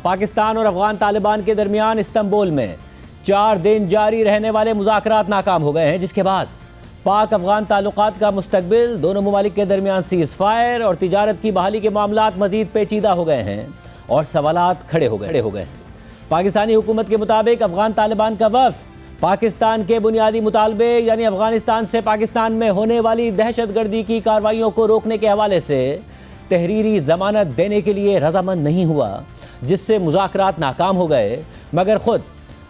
پاکستان اور افغان طالبان کے درمیان استنبول میں 4 دن جاری رہنے والے مذاکرات ناکام ہو گئے ہیں، جس کے بعد پاک افغان تعلقات کا مستقبل، دونوں ممالک کے درمیان سیز فائر اور تجارت کی بحالی کے معاملات مزید پیچیدہ ہو گئے ہیں اور سوالات کھڑے ہو گئے ہیں۔ پاکستانی حکومت کے مطابق افغان طالبان کا وفد پاکستان کے بنیادی مطالبے یعنی افغانستان سے پاکستان میں ہونے والی دہشت گردی کی کارروائیوں کو روکنے کے حوالے سے تحریری ضمانت دینے کے لیے رضامند نہیں ہوا، جس سے مذاکرات ناکام ہو گئے، مگر خود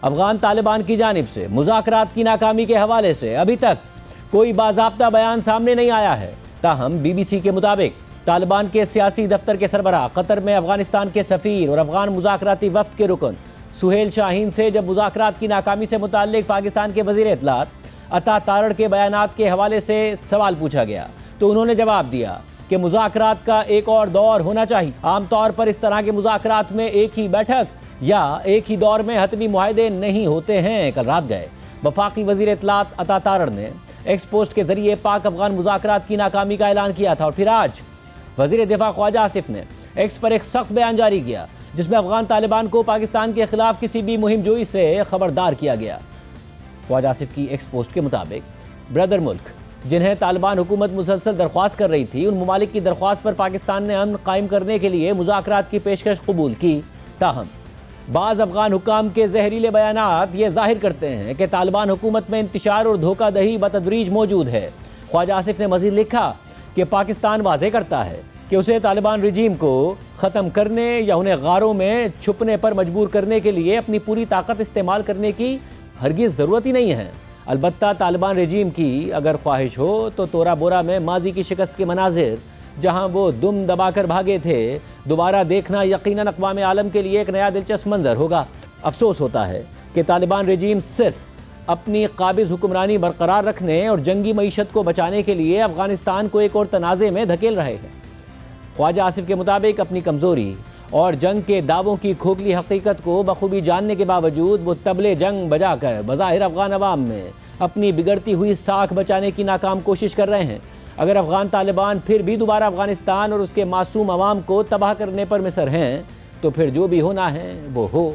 افغان طالبان کی جانب سے مذاکرات کی ناکامی کے حوالے سے ابھی تک کوئی باضابطہ بیان سامنے نہیں آیا ہے۔ تاہم بی بی سی کے مطابق طالبان کے سیاسی دفتر کے سربراہ قطر میں افغانستان کے سفیر اور افغان مذاکراتی وفد کے رکن سہیل شاہین سے جب مذاکرات کی ناکامی سے متعلق پاکستان کے وزیر اطلاعات عطا تارڑ کے بیانات کے حوالے سے سوال پوچھا گیا تو انہوں نے جواب دیا کہ مذاکرات کا ایک اور دور ہونا چاہیے۔ عام طور پر اس طرح کے مذاکرات میں ایک ہی بیٹھک یا ایک ہی دور میں حتمی معاہدے نہیں ہوتے ہیں۔ کل رات گئے وفاقی وزیر اطلاعات عطا تارڑ نے ایکس پوسٹ کے ذریعے پاک افغان مذاکرات کی ناکامی کا اعلان کیا تھا، اور پھر آج وزیر دفاع خواجہ آصف نے ایکس پر ایک سخت بیان جاری کیا جس میں افغان طالبان کو پاکستان کے خلاف کسی بھی مہم جوئی سے خبردار کیا گیا۔ خواجہ آصف کی ایکس پوسٹ کے مطابق بردر ملک جنہیں طالبان حکومت مسلسل درخواست کر رہی تھی، ان ممالک کی درخواست پر پاکستان نے امن قائم کرنے کے لیے مذاکرات کی پیشکش قبول کی۔ تاہم بعض افغان حکام کے زہریلے بیانات یہ ظاہر کرتے ہیں کہ طالبان حکومت میں انتشار اور دھوکہ دہی بتدریج موجود ہے۔ خواجہ آصف نے مزید لکھا کہ پاکستان واضح کرتا ہے کہ اسے طالبان رجیم کو ختم کرنے یا انہیں غاروں میں چھپنے پر مجبور کرنے کے لیے اپنی پوری طاقت استعمال کرنے کی ہرگز ضرورت ہی نہیں ہے۔ البتہ طالبان رجیم کی اگر خواہش ہو تو تورا بورا میں ماضی کی شکست کے مناظر جہاں وہ دم دبا کر بھاگے تھے دوبارہ دیکھنا یقیناً اقوام عالم کے لیے ایک نیا دلچسپ منظر ہوگا۔ افسوس ہوتا ہے کہ طالبان رجیم صرف اپنی قابض حکمرانی برقرار رکھنے اور جنگی معیشت کو بچانے کے لیے افغانستان کو ایک اور تنازع میں دھکیل رہے ہیں۔ خواجہ آصف کے مطابق اپنی کمزوری اور جنگ کے دعووں کی کھوکھلی حقیقت کو بخوبی جاننے کے باوجود وہ طبلِ جنگ بجا کر بظاہر افغان عوام میں اپنی بگڑتی ہوئی ساکھ بچانے کی ناکام کوشش کر رہے ہیں۔ اگر افغان طالبان پھر بھی دوبارہ افغانستان اور اس کے معصوم عوام کو تباہ کرنے پر مصر ہیں تو پھر جو بھی ہونا ہے وہ ہو۔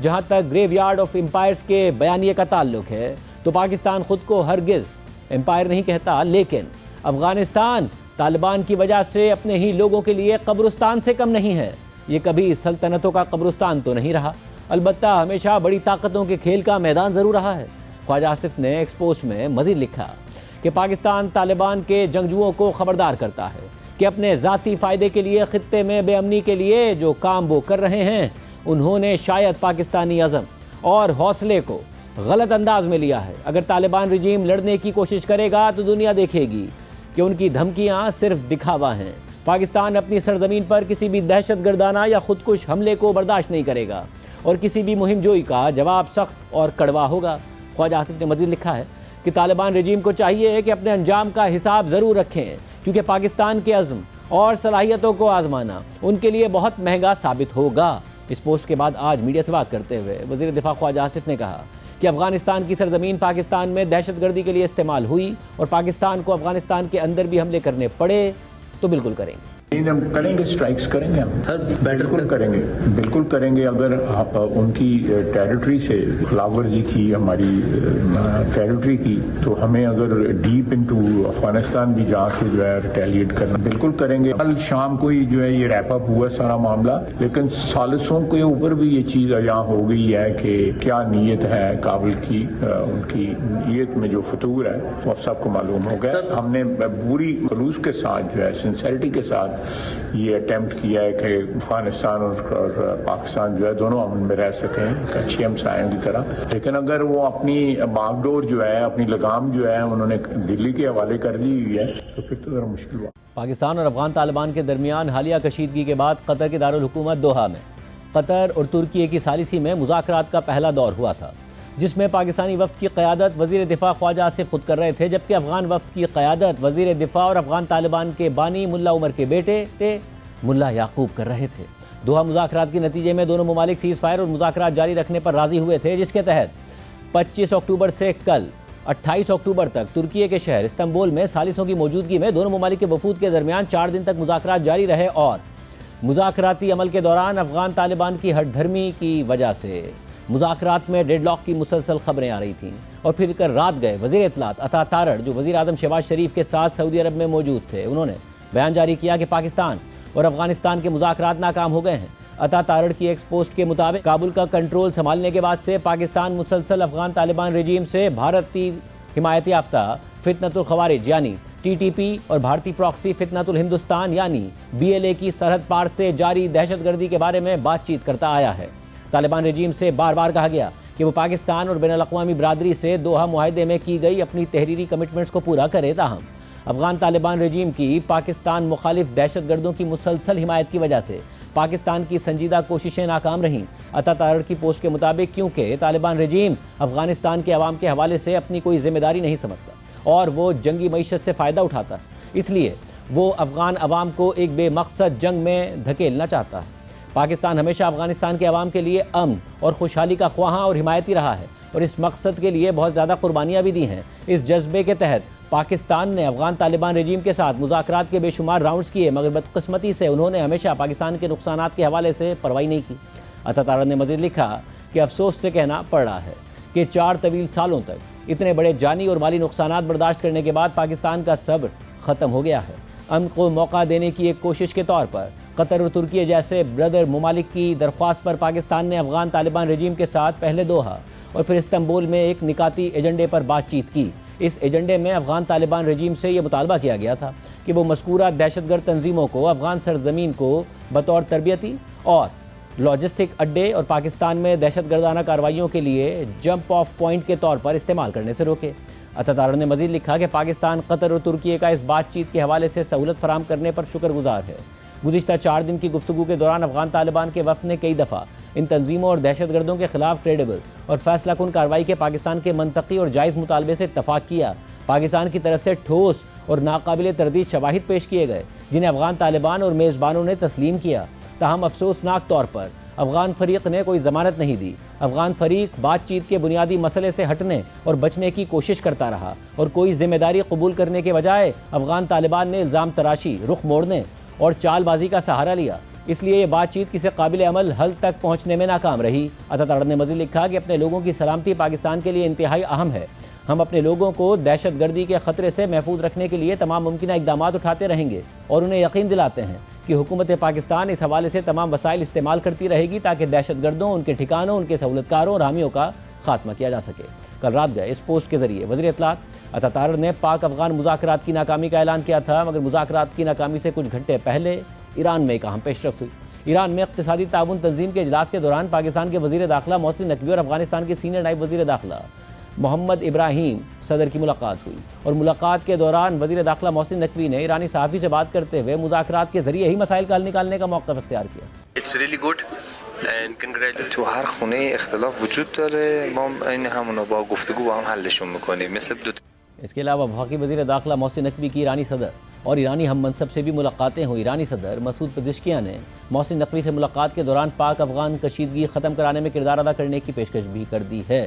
جہاں تک گریو یارڈ آف امپائرز کے بیانیے کا تعلق ہے تو پاکستان خود کو ہرگز امپائر نہیں کہتا، لیکن افغانستان طالبان کی وجہ سے اپنے ہی لوگوں کے لیے قبرستان سے کم نہیں ہے۔ یہ کبھی سلطنتوں کا قبرستان تو نہیں رہا، البتہ ہمیشہ بڑی طاقتوں کے کھیل کا میدان ضرور رہا ہے۔ خواجہ آصف نے ایکس پوسٹ میں مزید لکھا کہ پاکستان طالبان کے جنگجوؤں کو خبردار کرتا ہے کہ اپنے ذاتی فائدے کے لیے خطے میں بے امنی کے لیے جو کام وہ کر رہے ہیں انہوں نے شاید پاکستانی عزم اور حوصلے کو غلط انداز میں لیا ہے۔ اگر طالبان رجیم لڑنے کی کوشش کرے گا تو دنیا دیکھے گی کہ ان کی دھمکیاں صرف دکھاوا ہیں۔ پاکستان اپنی سرزمین پر کسی بھی دہشت گردانہ یا خودکش حملے کو برداشت نہیں کرے گا اور کسی بھی مہم جوئی کا جواب سخت اور کڑوا ہوگا۔ خواجہ آصف نے مزید لکھا ہے کہ طالبان رجیم کو چاہیے کہ اپنے انجام کا حساب ضرور رکھیں، کیونکہ پاکستان کے عزم اور صلاحیتوں کو آزمانا ان کے لیے بہت مہنگا ثابت ہوگا۔ اس پوسٹ کے بعد آج میڈیا سے بات کرتے ہوئے وزیر دفاع خواجہ آصف نے کہا کہ افغانستان کی سرزمین پاکستان میں دہشت گردی کے لیے استعمال ہوئی اور پاکستان کو افغانستان کے اندر بھی حملے کرنے پڑے تو بالکل کریں گے۔ ہم کریں گے، اسٹرائکس کریں گے، ہم بالکل کریں گے، بالکل کریں گے۔ اگر ان کی ٹیریٹری سے خلاف ورزی کی، ہماری ٹیریٹری کی، تو ہمیں اگر ڈیپ انٹو افغانستان بھی جا کے جو ہے ریٹیلیٹ کرنا بالکل کریں گے۔ کل شام کو ہی جو ہے یہ ریپ اپ ہوا سارا معاملہ، لیکن ثالثوں کے اوپر بھی یہ چیز یہاں ہو گئی ہے کہ کیا نیت ہے کابل کی، ان کی نیت میں جو فتور ہے وہ سب کو معلوم ہو گیا۔ ہم نے پوری خلوص کے ساتھ جو ہے سنسیریٹی کے ساتھ یہ اٹیمپٹ کیا ہے کہ افغانستان اور پاکستان جو ہے دونوں امن میں رہ سکیں اچھی ہمسایوں کی طرح، لیکن اگر وہ اپنی باغ ڈور جو ہے، اپنی لگام جو ہے انہوں نے دلی کے حوالے کر دی ہوئی ہے تو پھر تو ذرا مشکل ہوا۔ پاکستان اور افغان طالبان کے درمیان حالیہ کشیدگی کے بعد قطر کے دارالحکومت دوحہ میں قطر اور ترکی کی ثالثی میں مذاکرات کا پہلا دور ہوا تھا، جس میں پاکستانی وفد کی قیادت وزیر دفاع خواجہ آصف خود کر رہے تھے، جبکہ افغان وفد کی قیادت وزیر دفاع اور افغان طالبان کے بانی ملا عمر کے بیٹے ملا یعقوب کر رہے تھے۔ دوحہ مذاکرات کے نتیجے میں دونوں ممالک سیز فائر اور مذاکرات جاری رکھنے پر راضی ہوئے تھے، جس کے تحت 25 اکتوبر سے کل 28 اکتوبر تک ترکی کے شہر استنبول میں ثالثوں کی موجودگی میں دونوں ممالک کے وفود کے درمیان 4 دن تک مذاکرات جاری رہے اور مذاکراتی عمل کے دوران افغان طالبان کی ہٹ دھرمی کی وجہ سے مذاکرات میں ڈیڈ لاک کی مسلسل خبریں آ رہی تھیں اور پھر کر رات گئے وزیر اطلاعات عطا تارڑ جو وزیر اعظم شہباز شریف کے ساتھ سعودی عرب میں موجود تھے، انہوں نے بیان جاری کیا کہ پاکستان اور افغانستان کے مذاکرات ناکام ہو گئے ہیں۔ عطا تارڑ کی ایکس پوسٹ کے مطابق کابل کا کنٹرول سنبھالنے کے بعد سے پاکستان مسلسل افغان طالبان رجیم سے بھارتی حمایت یافتہ فتنۃ الخوارج یعنی TTP اور بھارتی پراکسی فتنۃ الہندوستان یعنی BLA کی سرحد پار سے جاری دہشت گردی کے بارے میں بات چیت کرتا آیا ہے۔ طالبان رجیم سے بار بار کہا گیا کہ وہ پاکستان اور بین الاقوامی برادری سے دوحہ معاہدے میں کی گئی اپنی تحریری کمٹمنٹس کو پورا کرے، تاہم افغان طالبان رجیم کی پاکستان مخالف دہشت گردوں کی مسلسل حمایت کی وجہ سے پاکستان کی سنجیدہ کوششیں ناکام رہیں۔ عطا تارڑ کی پوسٹ کے مطابق کیونکہ طالبان رجیم افغانستان کے عوام کے حوالے سے اپنی کوئی ذمہ داری نہیں سمجھتا اور وہ جنگی معیشت سے فائدہ اٹھاتا ہے، اس لیے وہ افغان عوام کو ایک بے مقصد جنگ میں دھکیلنا چاہتا ہے۔ پاکستان ہمیشہ افغانستان کے عوام کے لیے امن اور خوشحالی کا خواہاں اور حمایتی رہا ہے اور اس مقصد کے لیے بہت زیادہ قربانیاں بھی دی ہیں۔ اس جذبے کے تحت پاکستان نے افغان طالبان رجیم کے ساتھ مذاکرات کے بے شمار راؤنڈز کیے، مگر بدقسمتی سے انہوں نے ہمیشہ پاکستان کے نقصانات کے حوالے سے پرواہ نہیں کی۔ عطا تارڑ نے مزید لکھا کہ افسوس سے کہنا پڑ رہا ہے کہ 4 طویل سالوں تک اتنے بڑے جانی اور مالی نقصانات برداشت کرنے کے بعد پاکستان کا صبر ختم ہو گیا ہے۔ امن کو موقع دینے کی ایک کوشش کے طور پر قطر اور ترکی جیسے برادر ممالک کی درخواست پر پاکستان نے افغان طالبان رجیم کے ساتھ پہلے دوحہ اور پھر استنبول میں ایک نکاتی ایجنڈے پر بات چیت کی۔ اس ایجنڈے میں افغان طالبان رجیم سے یہ مطالبہ کیا گیا تھا کہ وہ مذکورہ دہشت گرد تنظیموں کو افغان سرزمین کو بطور تربیتی اور لاجسٹک اڈے اور پاکستان میں دہشت گردانہ کارروائیوں کے لیے جمپ آف پوائنٹ کے طور پر استعمال کرنے سے روکے۔ عطا تارڑ نے مزید لکھا کہ پاکستان قطر اور ترکی کا اس بات چیت کے حوالے سے سہولت فراہم کرنے پر شکر گزار ہے۔ گزشتہ 4 دن کی گفتگو کے دوران افغان طالبان کے وفد نے کئی دفعہ ان تنظیموں اور دہشت گردوں کے خلاف کریڈیبل اور فیصلہ کن کارروائی کے پاکستان کے منطقی اور جائز مطالبے سے اتفاق کیا۔ پاکستان کی طرف سے ٹھوس اور ناقابل تردید شواہد پیش کیے گئے جنہیں افغان طالبان اور میزبانوں نے تسلیم کیا، تاہم افسوسناک طور پر افغان فریق نے کوئی ضمانت نہیں دی۔ افغان فریق بات چیت کے بنیادی مسئلے سے ہٹنے اور بچنے کی کوشش کرتا رہا اور کوئی ذمہ داری قبول کرنے کے بجائے افغان طالبان نے الزام تراشی، رخ موڑنے اور چال بازی کا سہارا لیا، اس لیے یہ بات چیت کسی قابل عمل حل تک پہنچنے میں ناکام رہی۔ عطا تارڑ نے مزید لکھا کہ اپنے لوگوں کی سلامتی پاکستان کے لیے انتہائی اہم ہے۔ ہم اپنے لوگوں کو دہشت گردی کے خطرے سے محفوظ رکھنے کے لیے تمام ممکنہ اقدامات اٹھاتے رہیں گے اور انہیں یقین دلاتے ہیں کہ حکومت پاکستان اس حوالے سے تمام وسائل استعمال کرتی رہے گی تاکہ دہشت گردوں، ان کے ٹھکانوں، ان کے سہولت کاروں اور حامیوں کا خاتمہ کیا جا سکے۔ کل رات گئے اس پوسٹ کے ذریعے وزیر اطلاعات عطا تارڑ نے پاک افغان مذاکرات کی ناکامی کا اعلان کیا تھا، مگر مذاکرات کی ناکامی سے کچھ گھنٹے پہلے ایران میں ایک اہم پیش رفت ہوئی۔ ایران میں اقتصادی تعاون تنظیم کے اجلاس کے دوران پاکستان کے وزیر داخلہ محسن نقوی اور افغانستان کے سینئر نائب وزیر داخلہ محمد ابراہیم صدر کی ملاقات ہوئی اور ملاقات کے دوران وزیر داخلہ محسن نقوی نے ایرانی صحافی سے بات کرتے ہوئے مذاکرات کے ذریعے ہی مسائل کا حل نکالنے کا موقف اختیار کیا۔ It's really good and congratulations. تو هر خونه اختلاف وجود داره، ما این همونو با گفتگو با هم حلشون میکنیم مثل دو. اس کے علاوہ وفاقی وزیر داخلہ محسن نقوی کی ایرانی صدر اور ایرانی ہم منصب سے بھی ملاقاتیں ہوئی۔ ایرانی صدر مسعود پزشکیان نے محسن نقوی سے ملاقات کے دوران پاک افغان کشیدگی ختم کرانے میں کردار ادا کرنے کی پیشکش بھی کر دی ہے۔